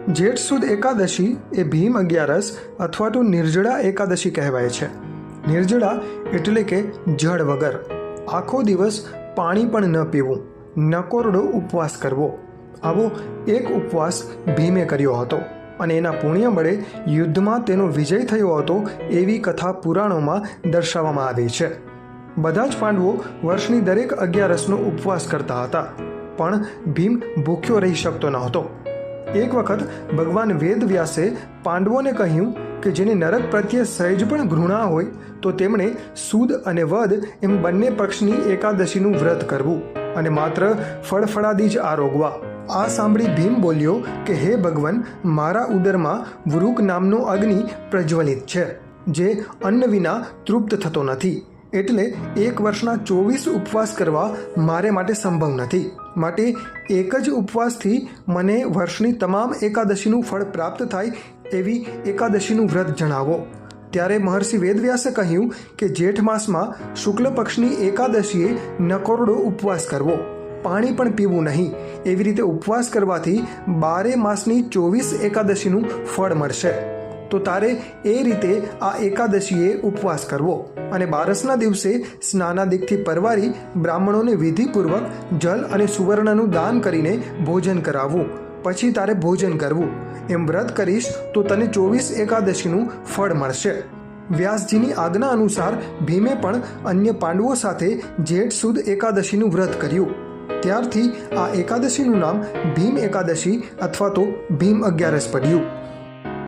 જેઠ સુદ એકાદશી એ ભીમ અગિયારસ અથવા તો નિર્જળા એકાદશી કહેવાય છે. નિર્જળા એટલે કે જળ વગર, આખો દિવસ પાણી પણ ન પીવું, નકોરડો ઉપવાસ કરવો. આવો એક ઉપવાસ ભીમે કર્યો હતો અને એના પુણ્ય વડે યુદ્ધમાં તેનો વિજય થયો હતો એવી કથા પુરાણોમાં દર્શાવવામાં આવી છે. બધા જ પાંડવો વર્ષની દરેક અગિયારસનો ઉપવાસ કરતા હતા, પણ ભીમ ભૂખ્યો રહી શકતો નહોતો. એક વખત ભગવાન વેદવ્યાસે પાંડવોને કહ્યું કે જેને નરક પ્રત્યે સહેજ પણ ઘૃણા હોય તો તેમણે સુદ અને વદ એમ બંને પક્ષની એકાદશીનું વ્રત કરવું અને માત્ર ફળફળાદી જ આરોગવા. આ સાંભળી ભીમ બોલ્યો કે હે ભગવાન, મારા ઉદરમાં વૃક નામનો અગ્નિ પ્રજ્વલિત છે, જે અન્ન વિના તૃપ્ત થતો નથી. એટલે એક વર્ષના 24 ઉપવાસ કરવા મારે માટે સંભવ નથી. માટે એક જ ઉપવાસથી મને વર્ષની તમામ એકાદશીનું ફળ પ્રાપ્ત થાય એવી એકાદશીનું વ્રત જણાવો. ત્યારે મહર્ષિ વેદવ્યાસે કહ્યું કે જેઠ માસમાં શુક્લ પક્ષની એકાદશીએ નકોરડો ઉપવાસ કરવો, પાણી પણ પીવું નહીં. એવી રીતે ઉપવાસ કરવાથી 12 માસની 24 એકાદશીનું ફળ મળશે. તો તારે એ રીતે આ એકાદશીએ ઉપવાસ કરવો અને બારસના દિવસે સ્નાનાદિકથી પરવારી બ્રાહ્મણોને વિધિપૂર્વક જલ અને સુવર્ણનું દાન કરીને ભોજન કરાવવું. પછી તારે ભોજન કરવું. એમ વ્રત કરીશ તો તને 24 એકાદશીનું ફળ મળશે. વ્યાસજીની આજ્ઞા અનુસાર ભીમે પણ અન્ય પાંડવો સાથે જેઠ સુદ એકાદશીનું વ્રત કર્યું. ત્યારથી આ એકાદશીનું નામ ભીમ એકાદશી અથવા તો ભીમ અગિયારસ પડ્યું.